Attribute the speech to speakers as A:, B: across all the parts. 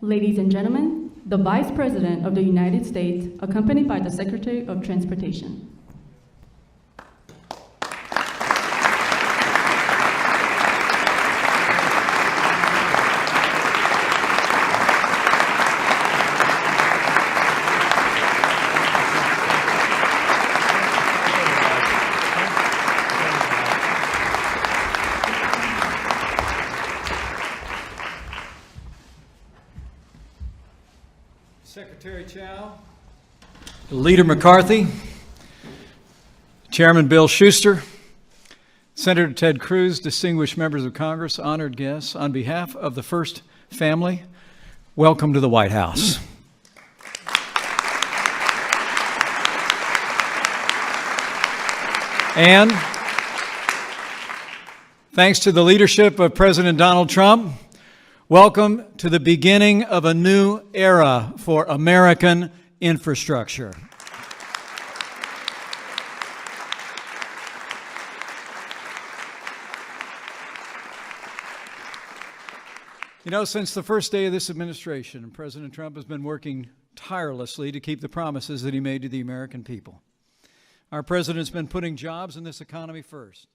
A: Ladies and gentlemen, the Vice President of the United States, accompanied by the Secretary of Transportation.
B: Secretary Chao, Leader McCarthy, Chairman Bill Shuster, Senator Ted Cruz, distinguished members of Congress, honored guests, on behalf of the First Family, welcome to the White House. And thanks to the leadership of President Donald Trump, welcome to the beginning of a new era for American infrastructure. You know, since the first day of this administration, President Trump has been working tirelessly to keep the promises that he made to the American people. Our president's been putting jobs in this economy first,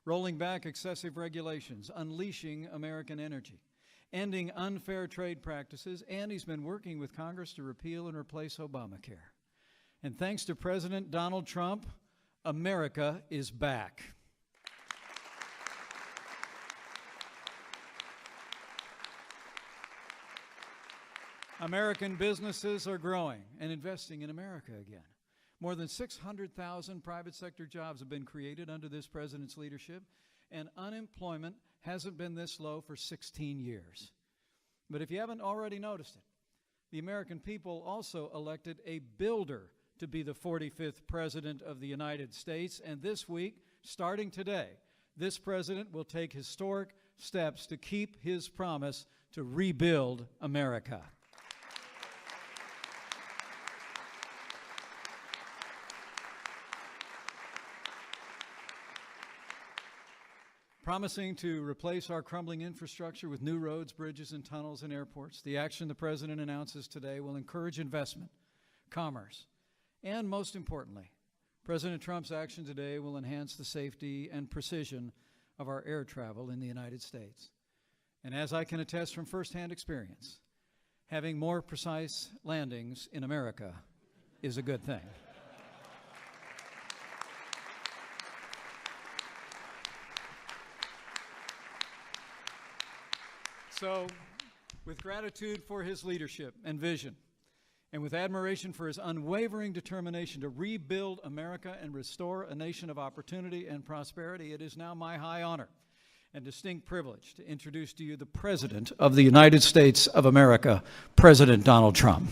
B: rolling back excessive regulations, unleashing American energy, ending unfair trade practices, and he's been working with Congress to repeal and replace Obamacare. And thanks to President Donald Trump, America is back. American businesses are growing and investing in America again. More than 600,000 private sector jobs have been created under this president's leadership, and unemployment hasn't been this low for 16 years. But if you haven't already noticed it, the American people also elected a builder to be the 45th President of the United States. And this week, starting today, this president will take historic steps to keep his promise to rebuild America. Promising to replace our crumbling infrastructure with new roads, bridges, and tunnels and airports, the action the President announces today will encourage investment, commerce, and most importantly, President Trump's action today will enhance the safety and precision of our air travel in the United States. And as I can attest from firsthand experience, having more precise landings in America is a good thing. So, with gratitude for his leadership and vision, and with admiration for his unwavering determination to rebuild America and restore a nation of opportunity and prosperity, it is now my high honor and distinct privilege to introduce to you the President of the United States of America, President Donald Trump.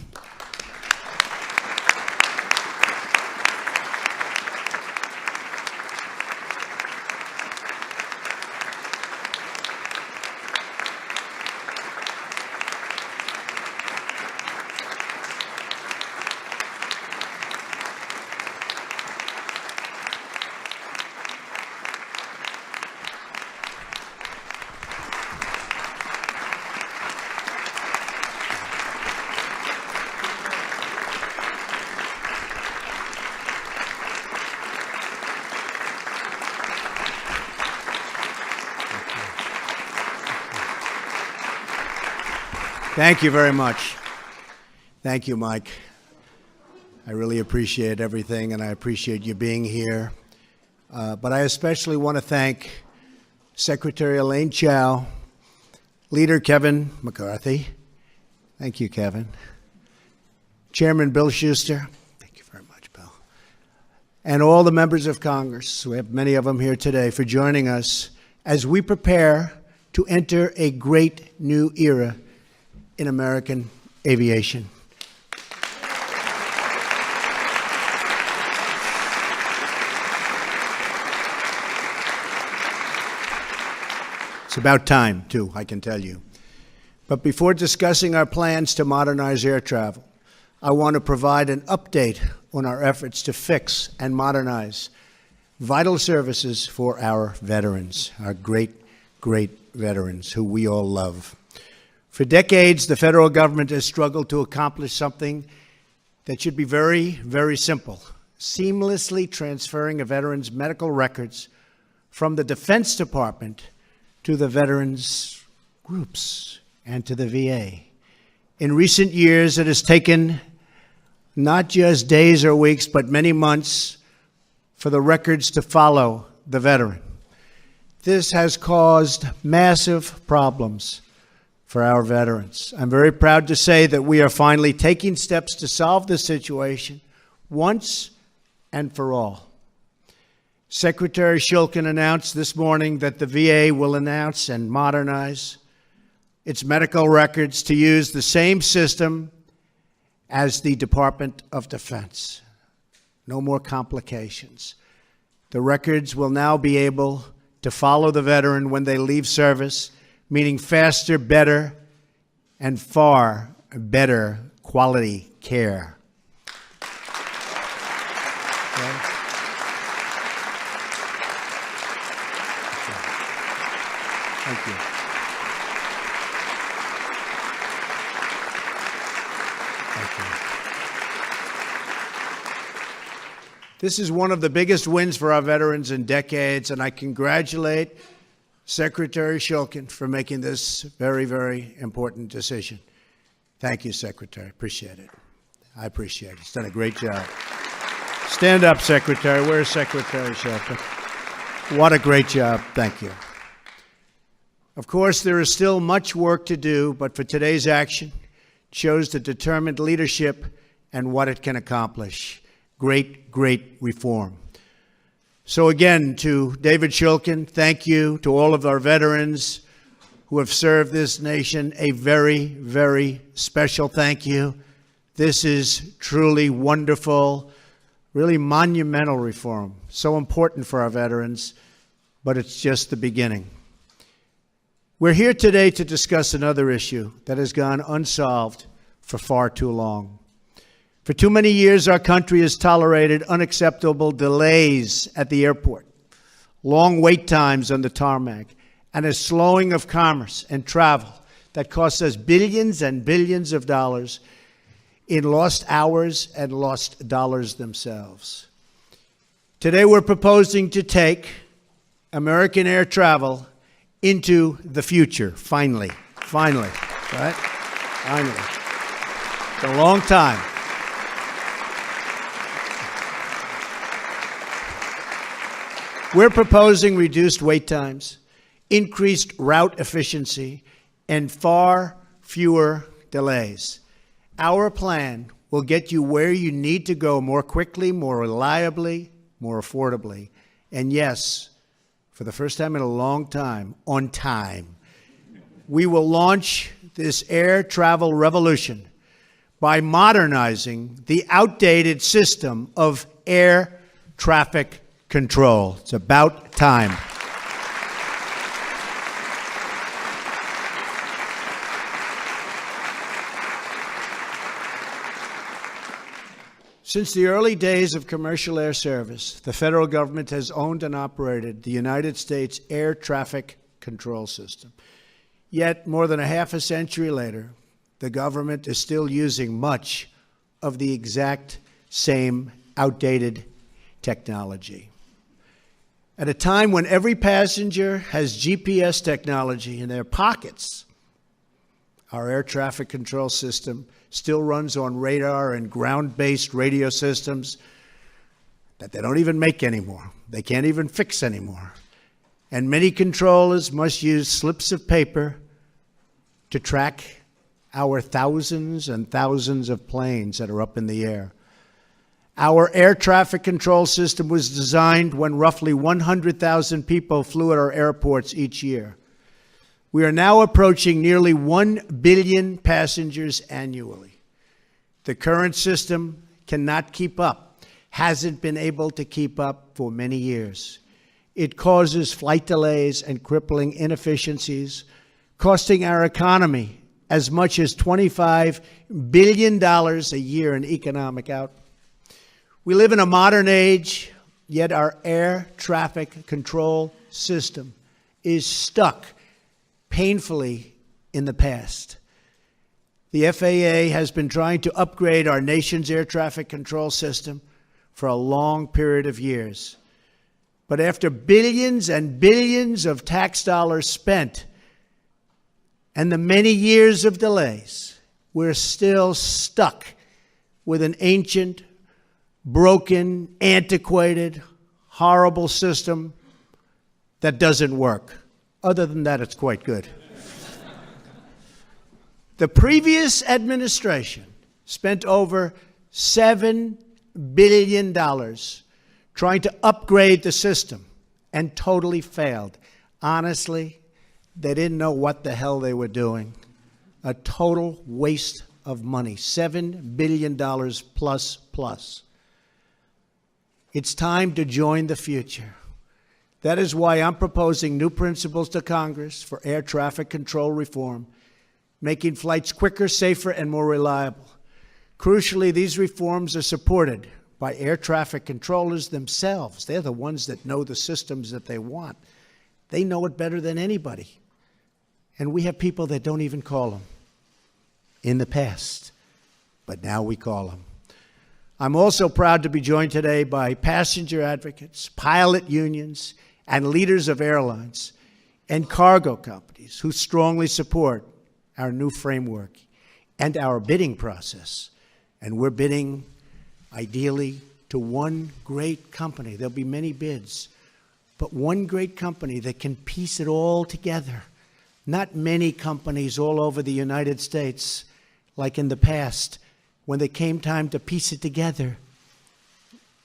C: Thank you very much. Thank you, Mike. I really appreciate everything, and I appreciate you being here. But I especially want to thank Secretary Elaine Chao, Leader Kevin McCarthy. Thank you, Kevin. Chairman Bill Shuster. Thank you very much, Bill. And all the members of Congress, we have many of them here today, for joining us as we prepare to enter a great new era in American aviation. It's about time, too, I can tell you. But before discussing our plans to modernize air travel, I want to provide an update on our efforts to fix and modernize vital services for our veterans, our great, great veterans who we all love. For decades, the federal government has struggled to accomplish something that should be very, very simple: seamlessly transferring a veteran's medical records from the Defense Department to the veterans' groups and to the VA. In recent years, it has taken not just days or weeks, but many months for the records to follow the veteran. This has caused massive problems for our veterans. I'm very proud to say that we are finally taking steps to solve this situation once and for all. Secretary Shulkin announced this morning that the VA will announce and modernize its medical records to use the same system as the Department of Defense. No more complications. The records will now be able to follow the veteran when they leave service, meaning faster, better, and far better quality care. Okay. Thank you. Thank you. This is one of the biggest wins for our veterans in decades, and I congratulate Secretary Shulkin for making this very, very important decision. Thank you, Secretary. Appreciate it. I appreciate it. He's done a great job. Stand up, Secretary. Where's Secretary Shulkin? What a great job. Thank you. Of course, there is still much work to do, but for today's action, it shows the determined leadership and what it can accomplish. Great, great reform. So again, to David Shulkin, thank you. To all of our veterans who have served this nation, a very, very special thank you. This is truly wonderful, really monumental reform. So important for our veterans, but it's just the beginning. We're here today to discuss another issue that has gone unsolved for far too long. For too many years, our country has tolerated unacceptable delays at the airport, long wait times on the tarmac, and a slowing of commerce and travel that costs us billions and billions of dollars in lost hours and lost dollars themselves. Today, we're proposing to take American air travel into the future, finally, right? Finally. It's a long time. We're proposing reduced wait times, increased route efficiency, and far fewer delays. Our plan will get you where you need to go more quickly, more reliably, more affordably, and yes, for the first time in a long time, on time. We will launch this air travel revolution by modernizing the outdated system of air traffic control. It's about time. Since the early days of commercial air service, the federal government has owned and operated the United States air traffic control system. Yet, more than a half a century later, the government is still using much of the exact same outdated technology. At a time when every passenger has GPS technology in their pockets, our air traffic control system still runs on radar and ground-based radio systems that they don't even make anymore. They can't even fix anymore. And many controllers must use slips of paper to track our thousands and thousands of planes that are up in the air. Our air traffic control system was designed when roughly 100,000 people flew at our airports each year. We are now approaching nearly 1 billion passengers annually. The current system cannot keep up, hasn't been able to keep up for many years. It causes flight delays and crippling inefficiencies, costing our economy as much as $25 billion a year in economic output. We live in a modern age, yet our air traffic control system is stuck painfully in the past. The FAA has been trying to upgrade our nation's air traffic control system for a long period of years. But after billions and billions of tax dollars spent and the many years of delays, we're still stuck with an ancient, broken, antiquated, horrible system that doesn't work. Other than that, it's quite good. The previous administration spent over $7 billion trying to upgrade the system and totally failed. Honestly, they didn't know what the hell they were doing. A total waste of money, $7 billion plus. It's time to join the future. That is why I'm proposing new principles to Congress for air traffic control reform, making flights quicker, safer, and more reliable. Crucially, these reforms are supported by air traffic controllers themselves. They're the ones that know the systems that they want. They know it better than anybody. And we have people that don't even call them in the past, but now we call them. I'm also proud to be joined today by passenger advocates, pilot unions, and leaders of airlines and cargo companies who strongly support our new framework and our bidding process. And we're bidding, ideally, to one great company. There'll be many bids, but one great company that can piece it all together. Not many companies all over the United States, like in the past, when they came time to piece it together,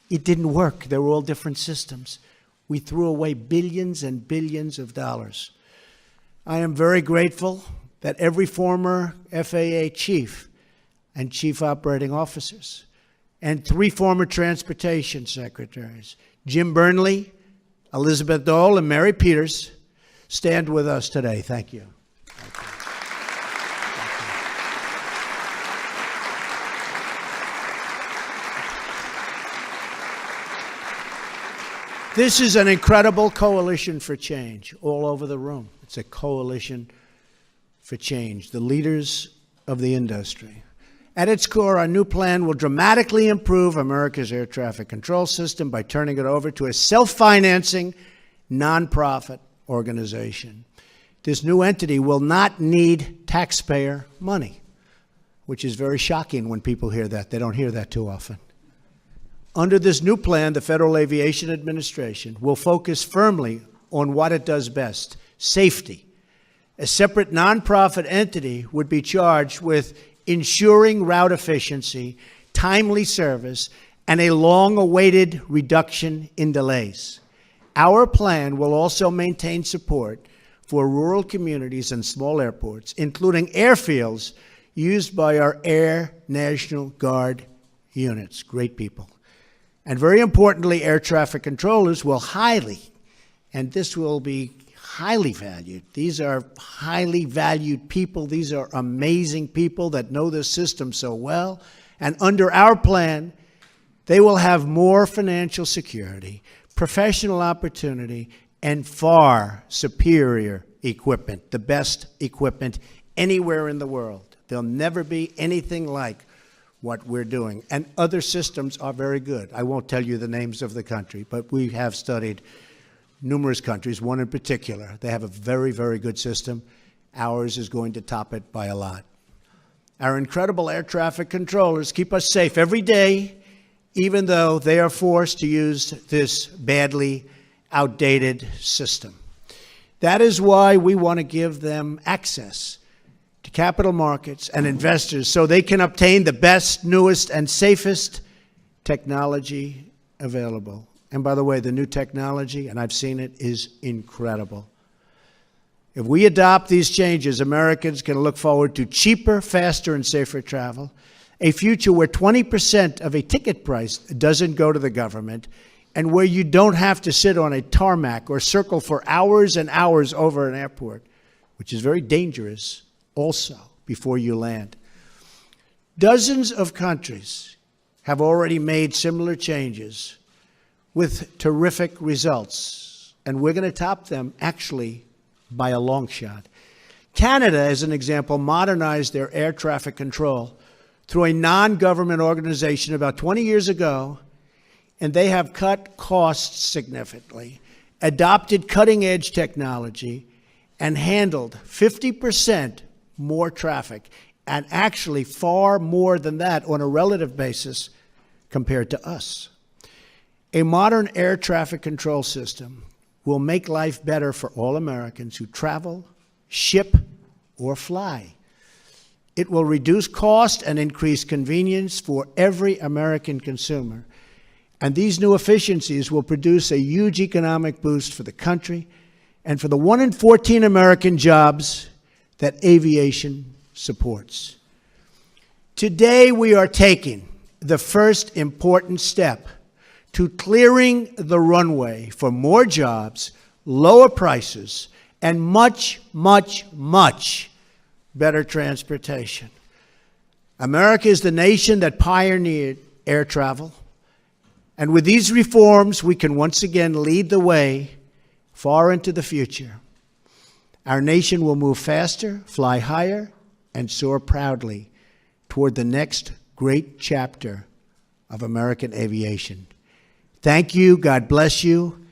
C: it didn't work. They were all different systems. We threw away billions and billions of dollars. I am very grateful that every former FAA chief and chief operating officers and 3 former transportation secretaries, Jim Burnley, Elizabeth Dole, and Mary Peters, stand with us today. Thank you. This is an incredible coalition for change all over the room. It's a coalition for change, the leaders of the industry. At its core, our new plan will dramatically improve America's air traffic control system by turning it over to a self-financing, nonprofit organization. This new entity will not need taxpayer money, which is very shocking when people hear that. They don't hear that too often. Under this new plan, the Federal Aviation Administration will focus firmly on what it does best, safety. A separate nonprofit entity would be charged with ensuring route efficiency, timely service, and a long-awaited reduction in delays. Our plan will also maintain support for rural communities and small airports, including airfields used by our Air National Guard units. Great people. And very importantly, air traffic controllers will and this will be highly valued. These are highly valued people. These are amazing people that know this system so well. And under our plan, they will have more financial security, professional opportunity, and far superior equipment, the best equipment anywhere in the world. There'll never be anything like what we're doing. And other systems are very good. I won't tell you the names of the country, but we have studied numerous countries, one in particular. They have a very, very good system. Ours is going to top it by a lot. Our incredible air traffic controllers keep us safe every day, even though they are forced to use this badly outdated system. That is why we want to give them access to capital markets and investors so they can obtain the best, newest, and safest technology available. And by the way, the new technology, and I've seen it, is incredible. If we adopt these changes, Americans can look forward to cheaper, faster, and safer travel, a future where 20% of a ticket price doesn't go to the government, and where you don't have to sit on a tarmac or circle for hours and hours over an airport, which is very dangerous also before you land. Dozens of countries have already made similar changes with terrific results, and we're going to top them, actually, by a long shot. Canada, as an example, modernized their air traffic control through a non-government organization about 20 years ago, and they have cut costs significantly, adopted cutting-edge technology, and handled 50% more traffic, and actually far more than that on a relative basis compared to us. A modern air traffic control system will make life better for all Americans who travel, ship, or fly. It will reduce cost and increase convenience for every American consumer. And these new efficiencies will produce a huge economic boost for the country and for the 1 in 14 American jobs that aviation supports. Today, we are taking the first important step to clearing the runway for more jobs, lower prices, and much, much, much better transportation. America is the nation that pioneered air travel. And with these reforms, we can once again lead the way far into the future. Our nation will move faster, fly higher, and soar proudly toward the next great chapter of American aviation. Thank you, God bless you,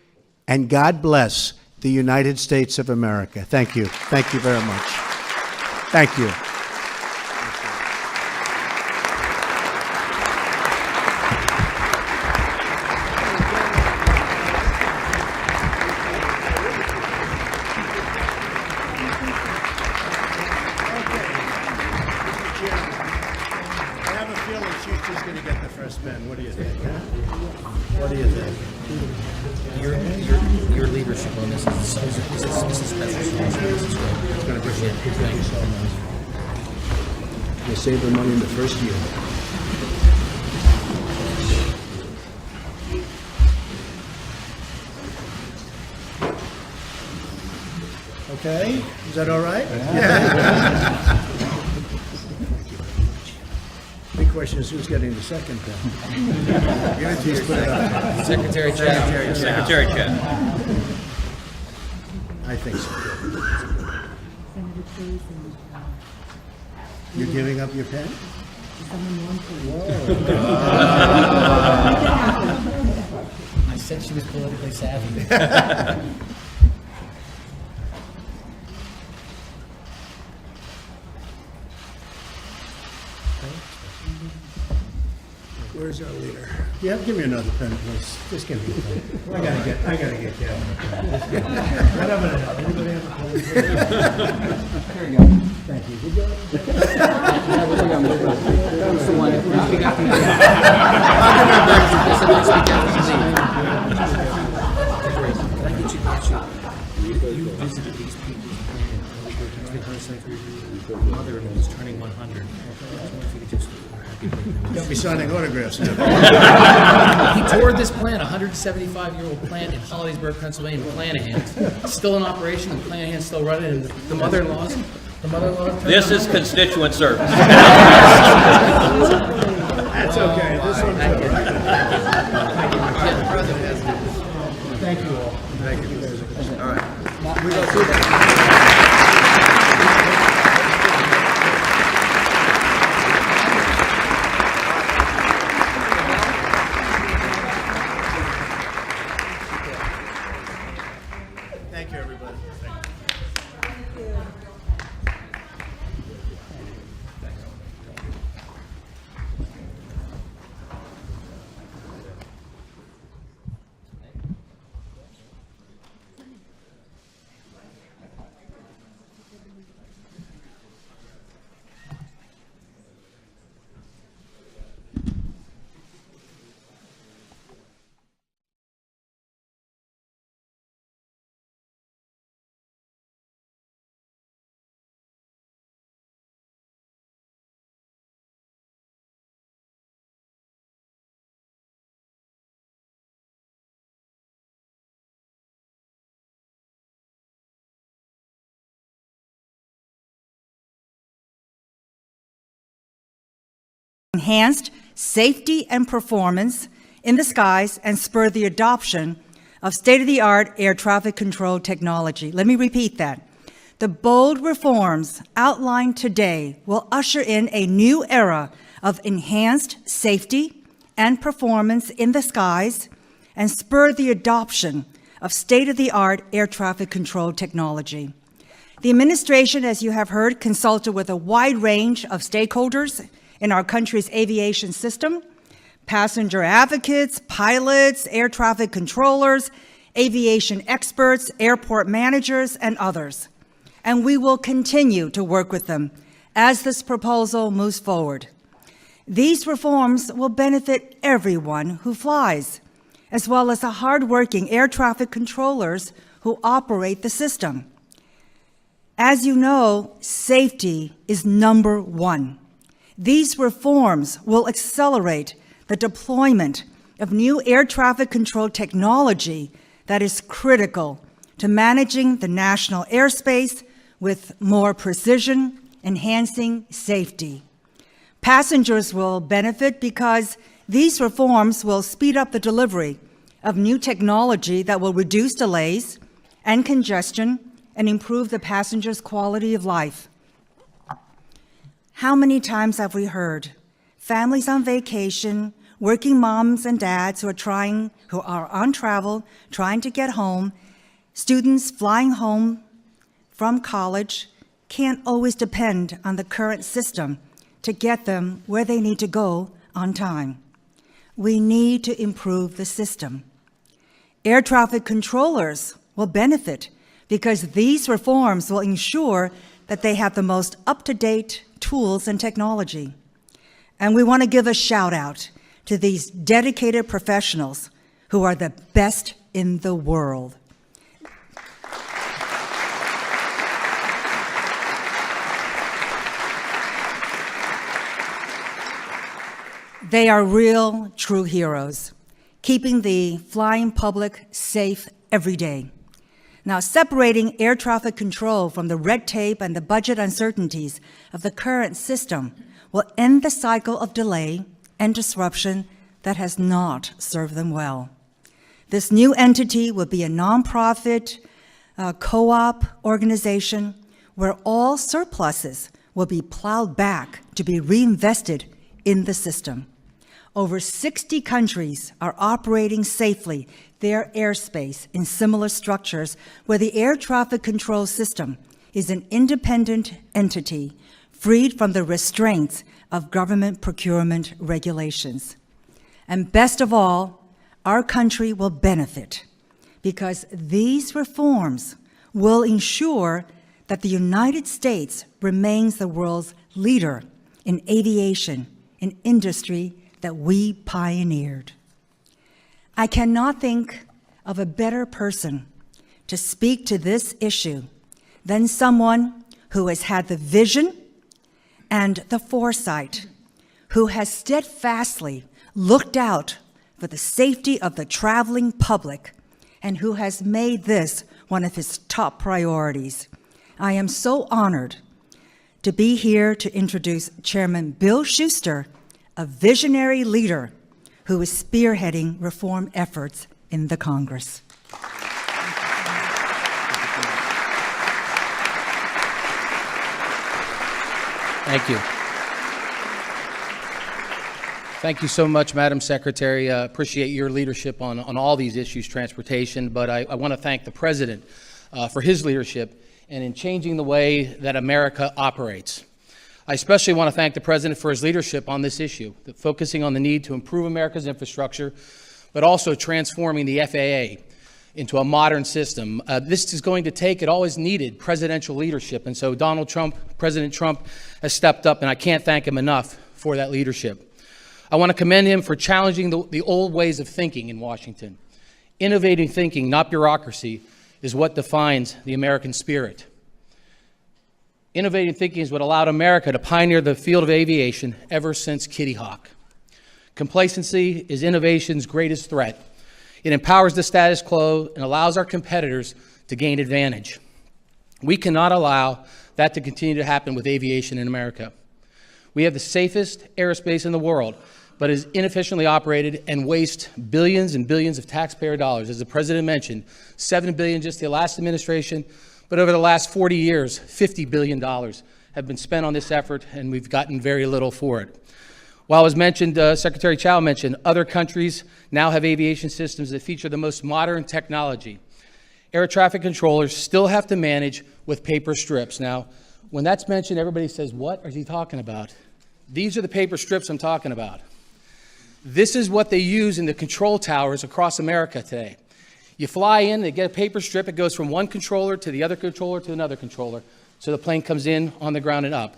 C: and God bless the United States of America. Thank you. Thank you very much. Thank you. I have a feeling she's just going to get the first pen. What do you think? Huh? What do you think?
D: Your leadership on this is special. This is great.
C: It's going to appreciate it. Thank you so much. You saved the money in the first year. Okay, is that all right? Yeah. Big question is who's getting the second pen? Give it to you. Put it up.
D: Secretary Chao. Secretary Chao.
C: I think so. You're giving up your pen?
D: I said she was politically savvy.
C: Where's our leader? Yeah, give me another pen, please. Just give me a pen. I gotta get Kevin a pen. What am I gonna help? Anybody have a pen? There you go. Thank you. Good job.
D: You visited these people. My mother-in-law is turning 100. I wonder if you could just happy birthday.
C: Don't be signing autographs.
D: He toured this plant, a 175-year-old plant in Hollidaysburg, Pennsylvania, Planahan. Still in operation, and Planahan's still running, and the mother-in-law.
E: This is constituent service.
C: That's okay. This one too. Thank you all. Thank you. All right. Thank you, everybody.
F: Enhanced safety and performance in the skies and spur the adoption of state-of-the-art air traffic control technology. Let me repeat that. The bold reforms outlined today will usher in a new era of enhanced safety and performance in the skies and spur the adoption of state-of-the-art air traffic control technology. The administration, as you have heard, consulted with a wide range of stakeholders in our country's aviation system: passenger advocates, pilots, air traffic controllers, aviation experts, airport managers, and others. And we will continue to work with them as this proposal moves forward. These reforms will benefit everyone who flies, as well as the hardworking air traffic controllers who operate the system. As you know, safety is number one. These reforms will accelerate the deployment of new air traffic control technology that is critical to managing the national airspace with more precision, enhancing safety. Passengers will benefit because these reforms will speed up the delivery of new technology that will reduce delays and congestion and improve the passengers' quality of life. How many times have we heard families on vacation, working moms and dads who are on travel, trying to get home, students flying home from college can't always depend on the current system to get them where they need to go on time. We need to improve the system. Air traffic controllers will benefit because these reforms will ensure that they have the most up-to-date tools and technology. And we want to give a shout out to these dedicated professionals who are the best in the world. They are real, true heroes, keeping the flying public safe every day. Now, separating air traffic control from the red tape and the budget uncertainties of the current system will end the cycle of delay and disruption that has not served them well. This new entity will be a nonprofit, co-op organization where all surpluses will be plowed back to be reinvested in the system. Over 60 countries are operating safely their airspace in similar structures where the air traffic control system is an independent entity freed from the restraints of government procurement regulations. And best of all, our country will benefit because these reforms will ensure that the United States remains the world's leader in aviation, an industry that we pioneered. I cannot think of a better person to speak to this issue than someone who has had the vision and the foresight, who has steadfastly looked out for the safety of the traveling public, and who has made this one of his top priorities. I am so honored to be here to introduce Chairman Bill Shuster, a visionary leader who is spearheading reform efforts in the Congress.
D: Thank you. Thank you so much, Madam Secretary. Appreciate your leadership on all these issues, transportation, but I want to thank the President for his leadership and in changing the way that America operates. I especially want to thank the President for his leadership on this issue, focusing on the need to improve America's infrastructure, but also transforming the FAA into a modern system. This is going to take, it always needed, presidential leadership, and so President Trump has stepped up, and I can't thank him enough for that leadership. I want to commend him for challenging the old ways of thinking in Washington. Innovative thinking, not bureaucracy, is what defines the American spirit. Innovative thinking is what allowed America to pioneer the field of aviation ever since Kitty Hawk. Complacency is innovation's greatest threat. It empowers the status quo and allows our competitors to gain advantage. We cannot allow that to continue to happen with aviation in America. We have the safest aerospace in the world, but is inefficiently operated and wastes billions and billions of taxpayer dollars. As the President mentioned, $7 billion just the last administration, But over the last 40 years, $50 billion have been spent on this effort, and we've gotten very little for it. While as mentioned, Secretary Chao mentioned, other countries now have aviation systems that feature the most modern technology. Air traffic controllers still have to manage with paper strips. Now, when that's mentioned, everybody says, what is he talking about? These are the paper strips I'm talking about. This is what they use in the control towers across America today. You fly in, they get a paper strip, it goes from one controller to the other controller to another controller, so the plane comes in on the ground and up.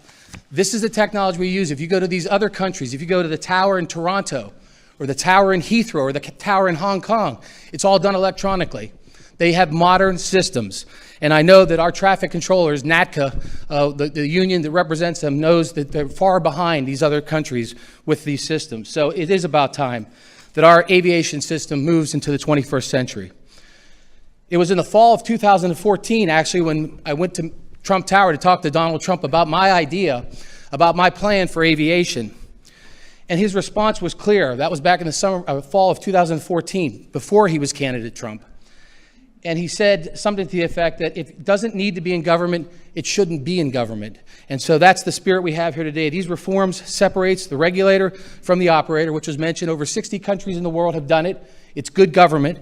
D: This is the technology we use. If you go to these other countries, if you go to the tower in Toronto, or the tower in Heathrow, or the tower in Hong Kong, it's all done electronically. They have modern systems. And I know that our traffic controllers, NATCA, the union that represents them, knows that they're far behind these other countries with these systems. So it is about time that our aviation system moves into the 21st century. It was in the fall of 2014, actually, when I went to Trump Tower to talk to Donald Trump about my idea, about my plan for aviation. And his response was clear. That was back in the fall of 2014, before he was candidate Trump. And he said something to the effect that if it doesn't need to be in government, it shouldn't be in government. And so that's the spirit we have here today. These reforms separates the regulator from the operator, which was mentioned. Over 60 countries in the world have done it. It's good government.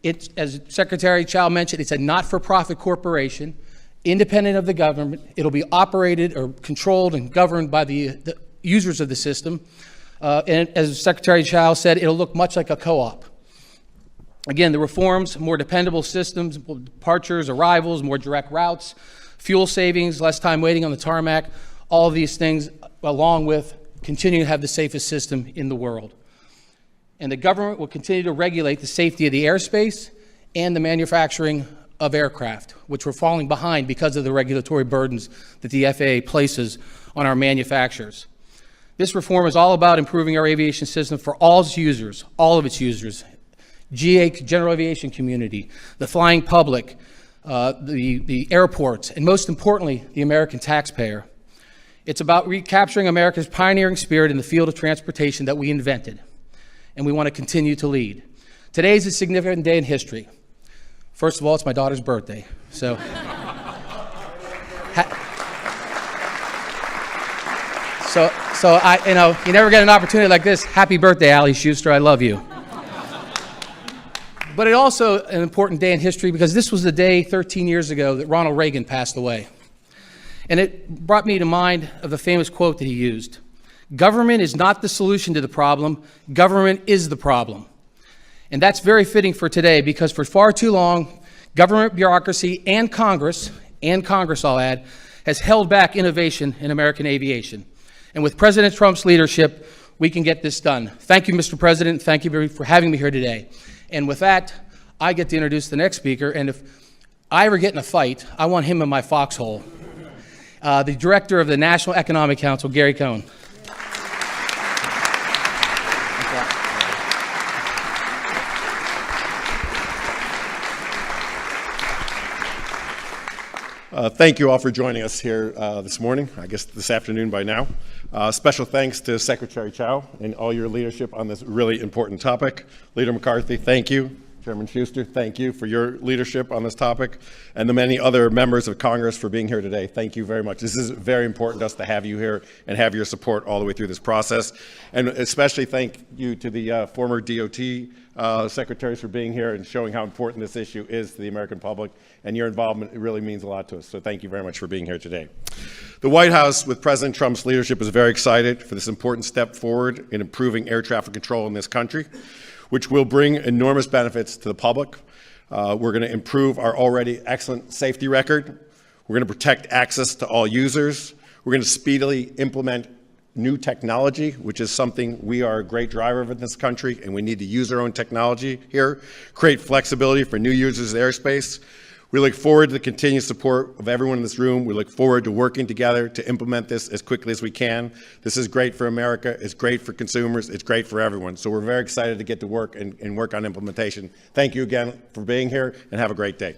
D: It's, as Secretary Chao mentioned, it's a not-for-profit corporation, independent of the government. It'll be operated or controlled and governed by the users of the system. And as Secretary Chao said, it'll look much like a co-op. Again, the reforms, more dependable systems, departures, arrivals, more direct routes, fuel savings, less time waiting on the tarmac, all of these things, along with continuing to have the safest system in the world. And the government will continue to regulate the safety of the airspace and the manufacturing of aircraft, which we're falling behind because of the regulatory burdens that the FAA places on our manufacturers. This reform is all about improving our aviation system for all its users, all of its users, GA, general aviation community, the flying public, the airports, and most importantly, the American taxpayer. It's about recapturing America's pioneering spirit in the field of transportation that we invented, and we want to continue to lead. Today is a significant day in history. First of all, it's my daughter's birthday, so. You never get an opportunity like this. Happy birthday, Allie Schuster, I love you. But it's also an important day in history because this was the day 13 years ago that Ronald Reagan passed away. And it brought me to mind of the famous quote that he used. Government is not the solution to the problem, government is the problem. And that's very fitting for today because for far too long, government bureaucracy and Congress I'll add, has held back innovation in American aviation. And with President Trump's leadership, we can get this done. Thank you, Mr. President. Thank you for having me here today. And with that, I get to introduce the next speaker, and if I ever get in a fight, I want him in my foxhole. The Director of the National Economic Council, Gary Cohn.
G: Thank you all for joining us here this morning, I guess this afternoon by now. Special thanks to Secretary Chao and all your leadership on this really important topic. Leader McCarthy, thank you. Chairman Schuster, thank you for your leadership on this topic. And the many other members of Congress for being here today, thank you very much. This is very important to us to have you here and have your support all the way through this process. And especially thank you to the former DOT secretaries for being here and showing how important this issue is to the American public. And your involvement really means a lot to us. So thank you very much for being here today. The White House, with President Trump's leadership, is very excited for this important step forward in improving air traffic control in this country, which will bring enormous benefits to the public. We're going to improve our already excellent safety record. We're going to protect access to all users. We're going to speedily implement new technology, which is something we are a great driver of in this country, and we need to use our own technology here, create flexibility for new users of airspace. We look forward to the continued support of everyone in this room. We look forward to working together to implement this as quickly as we can. This is great for America. It's great for consumers. It's great for everyone. So we're very excited to get to work and work on implementation. Thank you again for being here, and have a great day.